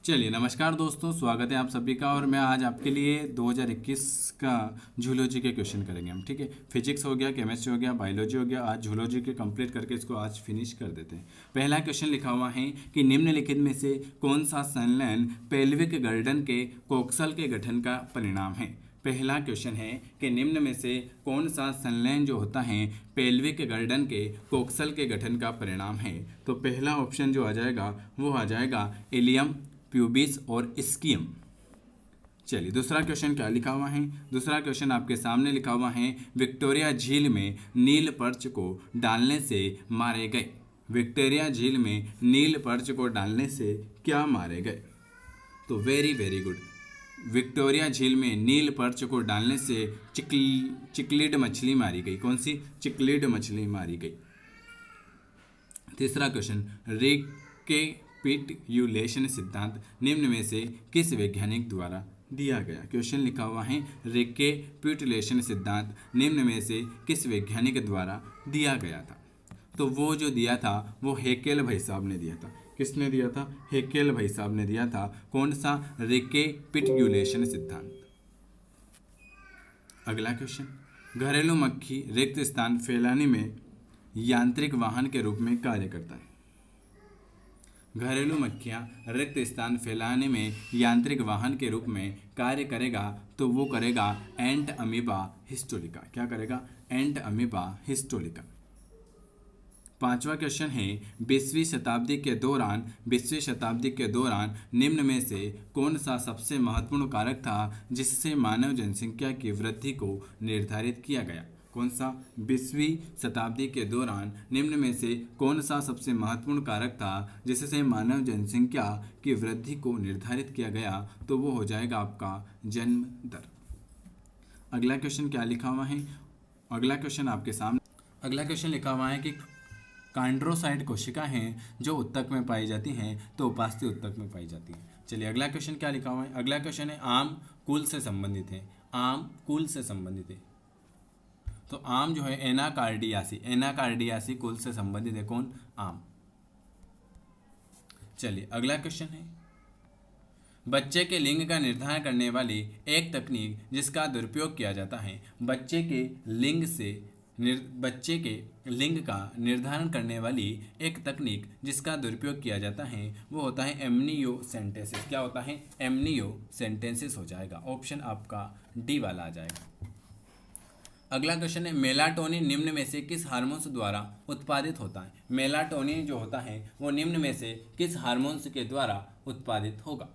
चलिए नमस्कार दोस्तों, स्वागत है आप सभी का। और मैं आज आपके लिए 2021 का जूलॉजी के क्वेश्चन करेंगे हम। ठीक है, फिजिक्स हो गया, केमिस्ट्री हो गया, बायोलॉजी हो गया। आज जूलॉजी के कंप्लीट करके इसको आज फिनिश कर देते हैं। पहला क्वेश्चन लिखा हुआ है कि निम्नलिखित में से कौन सा संलयन पेल्विक गर्दन के कोक्सल के गठन का परिणाम है। पहला क्वेश्चन है कि निम्न में से कौन सा संलयन जो होता है पेल्विक गर्दन के कोक्सल के गठन का परिणाम है। तो पहला ऑप्शन जो आ जाएगा वो आ जाएगा इलियम, प्यूबिस और स्कियम। चलिए दूसरा क्वेश्चन क्या लिखा हुआ है। दूसरा क्वेश्चन आपके सामने लिखा हुआ है विक्टोरिया झील में नील पर्च को डालने से मारे गए। विक्टोरिया झील में नील पर्च को डालने से क्या मारे गए। तो वेरी वेरी गुड। विक्टोरिया झील में नील पर्च को डालने से चिक्लिड मछली मारी गई। कौन सी? चिक्लिड मछली मारी गई। तीसरा क्वेश्चन रिकेपिट्यूलेशन सिद्धांत निम्न में से किस वैज्ञानिक द्वारा दिया गया। क्वेश्चन लिखा हुआ है रिकेपिट्यूलेशन सिद्धांत निम्न में से किस वैज्ञानिक द्वारा दिया गया था। तो वो जो दिया था वो हेकेल भाई साहब ने दिया था। किसने दिया था? हेकेल भाई साहब ने दिया था। कौन सा? रिकेपिट्यूलेशन सिद्धांत। अगला क्वेश्चन, घरेलू मक्खी रिक्त स्थान फैलाने में यांत्रिक वाहन के रूप में कार्य करता है। घरेलू मक्खियाँ रिक्त स्थान फैलाने में यांत्रिक वाहन के रूप में कार्य करेगा तो वो करेगा एंट अमीबा हिस्टोलिका। क्या करेगा? एंट अमीबा हिस्टोलिका। पांचवा क्वेश्चन है 20वीं शताब्दी के दौरान निम्न में से कौन सा सबसे महत्वपूर्ण कारक था जिससे मानव जनसंख्या की वृद्धि को निर्धारित किया गया। कौन सा? 20वीं शताब्दी के दौरान निम्न में से कौन सा सबसे महत्वपूर्ण कारक था जिससे मानव जनसंख्या की वृद्धि को निर्धारित किया गया। तो वो हो जाएगा आपका जन्म दर। अगला क्वेश्चन क्या लिखा हुआ है। अगला क्वेश्चन आपके सामने अगला क्वेश्चन लिखा हुआ है कि कॉन्ड्रोसाइट कोशिका हैं जो उत्तक में पाई जाती हैं तो उपास्थि उत्तक में पाई जाती हैं। चलिए अगला क्वेश्चन क्या लिखा हुआ है। अगला क्वेश्चन है आम कुल से संबंधित है। आम कुल से संबंधित है। तो आम जो है एनाकार्डियासी कुल से संबंधित है। कौन? आम। चलिए अगला क्वेश्चन है बच्चे के लिंग का निर्धारण करने वाली एक तकनीक जिसका दुरुपयोग किया जाता है। बच्चे के लिंग का निर्धारण करने वाली एक तकनीक जिसका दुरुपयोग किया जाता है वो होता है एमनियोसेंटेसिस। क्या होता है? एमनियोसेंटेसिस हो जाएगा। ऑप्शन आपका डी वाला आ जाएगा। अगला क्वेश्चन है मेलाटोनिन निम्न में से किस हार्मोन्स द्वारा उत्पादित होता है। मेलाटोनिन जो होता है वो निम्न में से किस हार्मोन्स के द्वारा उत्पादित होगा।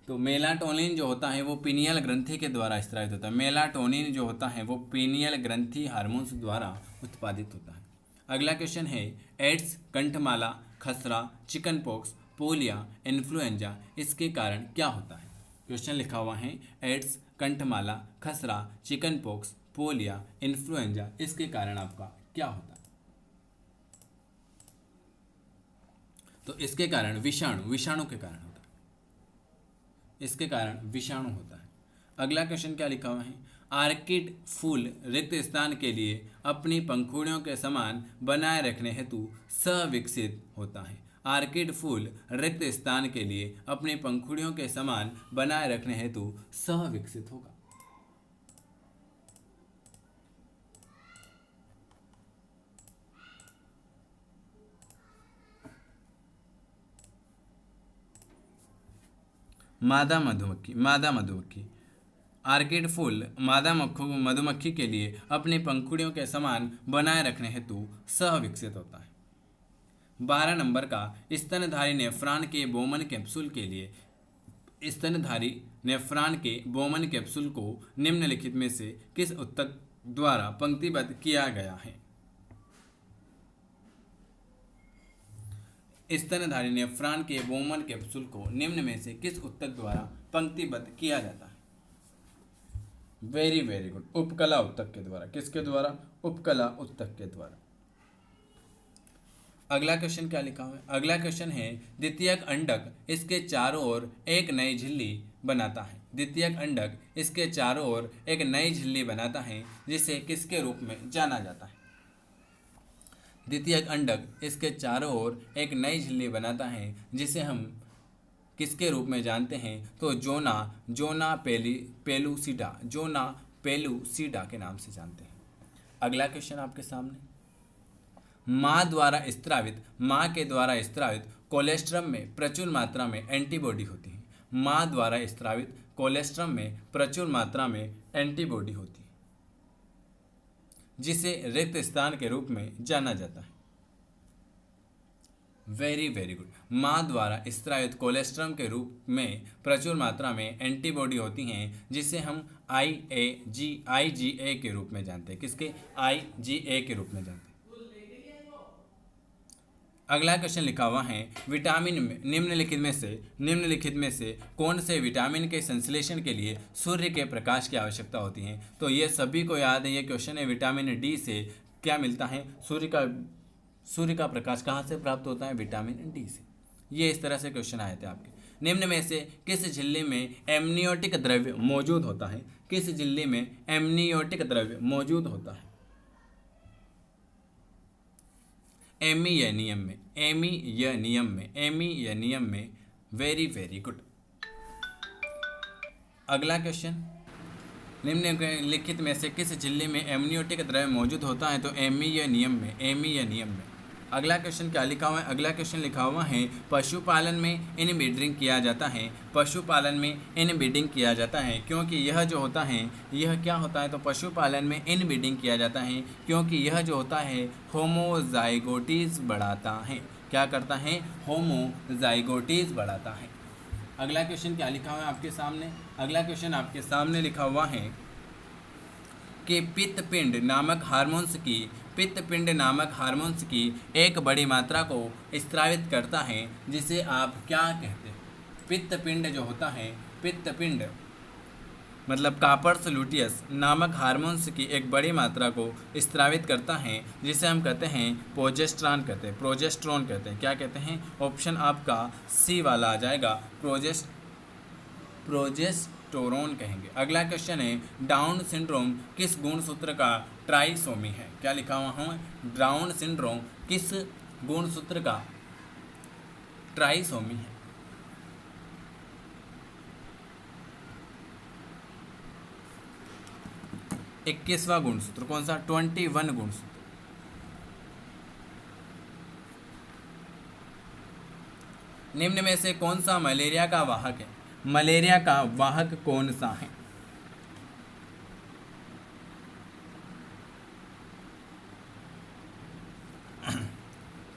तो मेलाटोनिन जो होता है वो पीनियल ग्रंथि के द्वारा स्रावित होता है। मेलाटोनिन जो होता है वो पीनियल ग्रंथि हार्मोन्स द्वारा उत्पादित होता है। अगला क्वेश्चन है एड्स, कंठमाला, खसरा, चिकन पॉक्स, पोलिया, इन्फ्लुएंजा इसके कारण क्या होता है। क्वेश्चन लिखा हुआ है एड्स, कंठमाला, खसरा, चिकन पॉक्स, पोलिया, इन्फ्लुएंजा इसके कारण आपका क्या होता है। तो इसके कारण विषाणु के कारण होता है। इसके कारण विषाणु होता है। अगला क्वेश्चन क्या लिखा हुआ है आर्किड फूल रिक्त स्थान के लिए अपनी पंखुड़ियों के समान बनाए रखने हेतु सविकसित होता है। आर्किड फूल रिक्त स्थान के लिए अपनी पंखुड़ियों के समान बनाए रखने हेतु सविकसित होगा। मादा मधुमक्खी आर्किड फूल मादा मधुमक्खी के लिए अपनी पंखुड़ियों के समान बनाए रखने हेतु सह-विकसित होता है। 12 नंबर का स्तनधारी नेफ्रॉन के बोमन कैप्सूल के लिए स्तनधारी नेफ्रॉन के बोमन कैप्सूल को निम्नलिखित में से किस उत्तक द्वारा पंक्तिबद्ध किया गया है। स्तनधारी नेफ्रॉन के बोमन कैप्सूल को निम्न में से किस उत्तक द्वारा पंक्तिबद्ध किया जाता है। वेरी वेरी गुड, उपकला उत्तक के द्वारा। किसके द्वारा? उपकला उत्तक के द्वारा। अगला क्वेश्चन क्या लिखा हुआ है। अगला क्वेश्चन है द्वितीयक अंडक इसके चारों ओर एक नई झिल्ली बनाता है। द्वितीयक अंडक इसके चारों ओर एक नई झिल्ली बनाता है जिसे किसके रूप में जाना जाता है। द्वितीयक अंडक इसके चारों ओर एक नई झिल्ली बनाता है, जिसे हम किसके रूप में जानते हैं? तो जोना पेलूसिडा के नाम से जानते हैं। अगला क्वेश्चन आपके सामने, माँ के द्वारा स्त्रावित कोलेस्ट्रम में प्रचुर मात्रा में एंटीबॉडी होती है। माँ द्वारा स्त्रावित कोलेस्ट्रम में प्रचुर मात्रा में एंटीबॉडी होती है, जिसे रिक्त स्थान के रूप में जाना जाता है। Very very good. माँ द्वारा स्त्रावित कोलेस्ट्रम के रूप में प्रचुर मात्रा में एंटीबॉडी होती हैं, जिसे हम IgA के रूप में जानते हैं। किसके? IgA के रूप में जानते हैं। अगला क्वेश्चन लिखा हुआ है, विटामिन में निम्नलिखित में से कौन से विटामिन के संश्लेषण के लिए सूर्य के प्रकाश की आवश्यकता होती है? तो ये सभी को याद है, ये क्वेश्चन है। विटामिन डी से क्या मिलता है? सूर्य का प्रकाश कहाँ से प्राप्त होता है? विटामिन डी से। ये इस तरह से क्वेश्चन आए थे आपके। निम्न में से किस झिल्ली में एमनियोटिक द्रव्य मौजूद होता है? किस झिल्ली में एमनियोटिक द्रव्य मौजूद होता है? एमियनियम में। Very very good. अगला क्वेश्चन, निम्नलिखित में से किस झिल्ली में एमनियोटिक द्रव्य मौजूद होता है? तो एमियनियम में। अगला क्वेश्चन क्या लिखा हुआ है? अगला क्वेश्चन लिखा हुआ है, पशुपालन में इनब्रीडिंग किया जाता है। पशुपालन में इनब्रीडिंग किया जाता है क्योंकि यह जो होता है, यह क्या होता है? तो पशुपालन में इनब्रीडिंग किया जाता है क्योंकि यह जो होता है होमोजाइगोटीज बढ़ाता है। क्या करता है? होमोजाइगोटीज बढ़ाता है। अगला क्वेश्चन क्या लिखा हुआ है आपके सामने? अगला क्वेश्चन आपके सामने लिखा हुआ है कि पित्तपिंड नामक हार्मोन्स की एक बड़ी मात्रा को स्रावित करता है, जिसे आप क्या कहते हैं? पित्तपिंड जो होता है, पित्तपिंड मतलब कार्पस लुटियस नामक हार्मोन्स की एक बड़ी मात्रा को स्रावित करता है, जिसे हम कहते हैं प्रोजेस्टेरोन कहते हैं। क्या कहते हैं? ऑप्शन आपका सी वाला आ जाएगा, प्रोजेस्टेरोन कहेंगे। अगला क्वेश्चन है, डाउन सिंड्रोम किस गुणसूत्र का ट्राइसोमी है? क्या लिखा हुआ है? डाउन सिंड्रोम किस गुणसूत्र का ट्राइसोमी है? 21वां गुणसूत्र। कौन सा? 21 गुणसूत्र। निम्न में से कौन सा मलेरिया का वाहक है? मलेरिया का वाहक कौन सा है?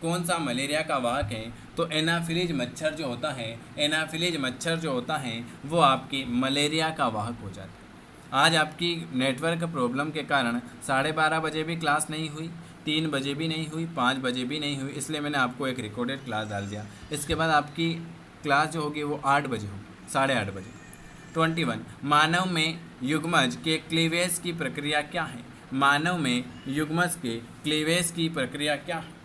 कौन सा मलेरिया का वाहक है? तो एनाफिलीज मच्छर जो होता है वो आपकी मलेरिया का वाहक हो जाता है। आज आपकी नेटवर्क प्रॉब्लम के कारण 12:30 बजे भी क्लास नहीं हुई, 3 बजे भी नहीं हुई, 5 बजे भी नहीं हुई, इसलिए मैंने आपको एक रिकॉर्डेड क्लास डाल दिया। इसके बाद आपकी क्लास जो होगी वो 8 बजे होगी, 8:30 बजे। 21 मानव में युग्मज के क्लीवेज की प्रक्रिया क्या है? मानव में युग्मज के क्लीवेज की प्रक्रिया क्या है?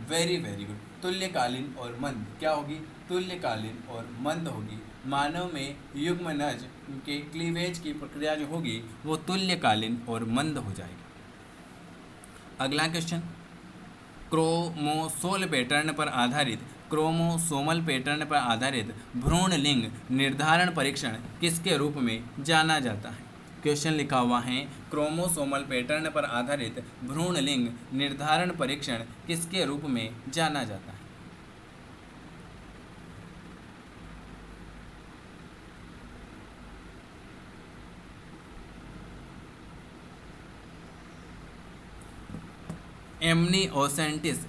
Very very good. तुल्यकालीन और मंद। क्या होगी? तुल्यकालीन और मंद होगी। मानव में युग्मनज के क्लीवेज की प्रक्रिया जो होगी वो तुल्यकालीन और मंद हो जाएगी। अगला क्वेश्चन, क्रोमोसोमल पैटर्न पर आधारित भ्रूण लिंग निर्धारण परीक्षण किसके रूप में जाना जाता है? क्वेश्चन लिखा हुआ है, क्रोमोसोमल पैटर्न पर आधारित भ्रूण लिंग निर्धारण परीक्षण किसके रूप में जाना जाता है?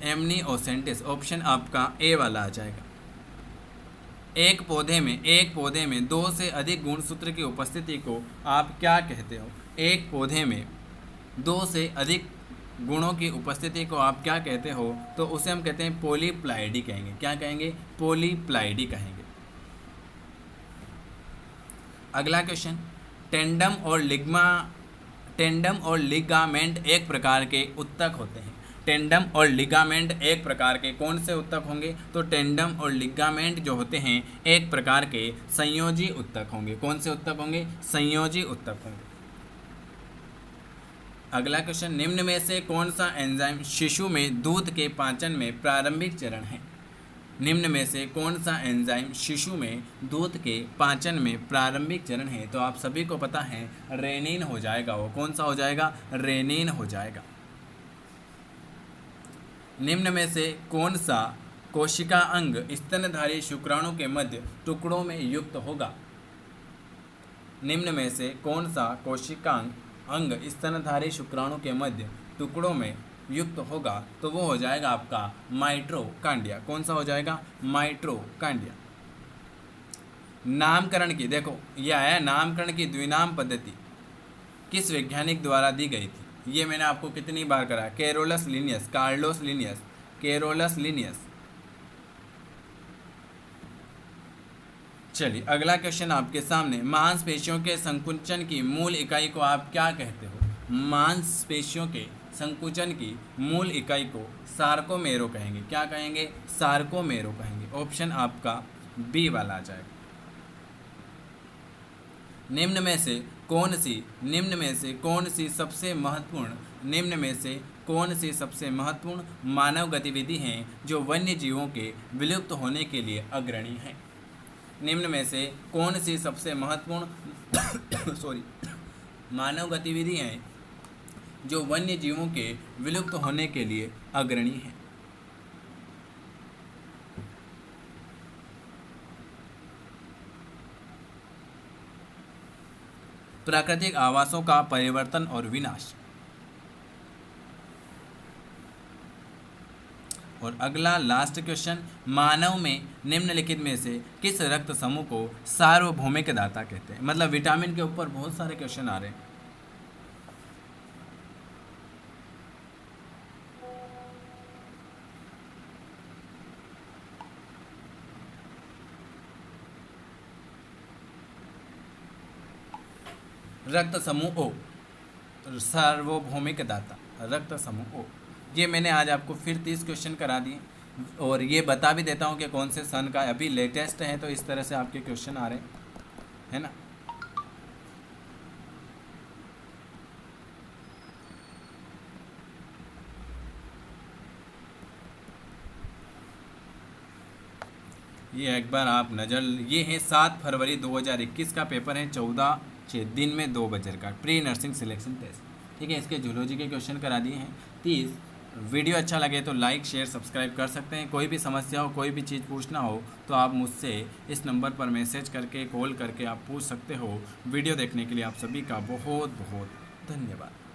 एमनिओसेंटिस। ऑप्शन आपका ए वाला आ जाएगा। एक पौधे में 2 से अधिक गुणसूत्र की उपस्थिति को आप क्या कहते हो? एक पौधे में 2 से अधिक गुणों की उपस्थिति को आप क्या कहते हो? तो उसे हम कहते हैं पॉलीप्लाइडी कहेंगे। क्या कहेंगे? पॉलीप्लाइडी कहेंगे। अगला क्वेश्चन, टेंडम और लिगामेंट एक प्रकार के उत्तक होते हैं। टेंडम और लिगामेंट एक प्रकार के कौन से उत्तक होंगे? तो टेंडम और लिगामेंट जो होते हैं एक प्रकार के संयोजी उत्तक होंगे। कौन से उत्तक होंगे? संयोजी उत्तक होंगे। अगला क्वेश्चन, निम्न में से कौन सा एंजाइम शिशु में दूध के पाचन में प्रारंभिक चरण है? निम्न में से कौन सा एंजाइम शिशु में दूध के पाचन में प्रारंभिक चरण है? तो आप सभी को पता है रेनिन हो जाएगा। वो कौन सा हो जाएगा? रेनिन हो जाएगा। निम्न में से कौन सा कोशिका अंग स्तनधारी शुक्राणु के मध्य टुकड़ों में युक्त होगा? निम्न में से कौन सा कोशिकांग अंग स्तनधारी शुक्राणु के मध्य टुकड़ों में युक्त होगा? तो वो हो जाएगा आपका माइटोकांड्रिया। कौन सा हो जाएगा? माइटोकांड्रिया। नामकरण की, देखो ये आया, नामकरण की द्विनाम पद्धति किस वैज्ञानिक द्वारा दी गई थी? ये मैंने आपको कितनी बार करा, Carolus Linnaeus, Carlos Linnaeus, Carolus Linnaeus. चलिए अगला क्वेश्चन आपके सामने, मांसपेशियों के संकुचन की मूल इकाई को आप क्या कहते हो? मांसपेशियों के संकुचन की मूल इकाई को सार्कोमेरो कहेंगे। क्या कहेंगे? सार्कोमेरो कहेंगे। ऑप्शन आपका बी वाला आ जाएगा। निम्न में से कौन सी सबसे महत्वपूर्ण मानव गतिविधि हैं जो वन्य जीवों के विलुप्त होने के लिए अग्रणी है? निम्न में से कौन सी सबसे महत्वपूर्ण मानव गतिविधि हैं जो वन्य जीवों के विलुप्त होने के लिए अग्रणी है? प्राकृतिक आवासों का परिवर्तन और विनाश। और अगला लास्ट क्वेश्चन, मानव में निम्नलिखित में से किस रक्त समूह को सार्वभौमिक दाता कहते हैं? मतलब विटामिन के ऊपर बहुत सारे क्वेश्चन आ रहे हैं। रक्त समूह ओ, सार्वभौमिक दाता, रक्त समूह ओ। ये मैंने आज आपको फिर 30 क्वेश्चन करा दिए और ये बता भी देता हूँ कि कौन से सन का अभी लेटेस्ट है, तो इस तरह से आपके क्वेश्चन आ रहे हैं ना। ये एक बार आप नज़र, ये है 7 फरवरी 2021 का पेपर है, 14 दिन में 2 बजे का प्री नर्सिंग सिलेक्शन टेस्ट। ठीक है, इसके जूलॉजी के क्वेश्चन करा दिए हैं 30। वीडियो अच्छा लगे तो लाइक शेयर सब्सक्राइब कर सकते हैं। कोई भी समस्या हो, कोई भी चीज़ पूछना हो तो आप मुझसे इस नंबर पर मैसेज करके, कॉल करके आप पूछ सकते हो। वीडियो देखने के लिए आप सभी का बहुत बहुत धन्यवाद।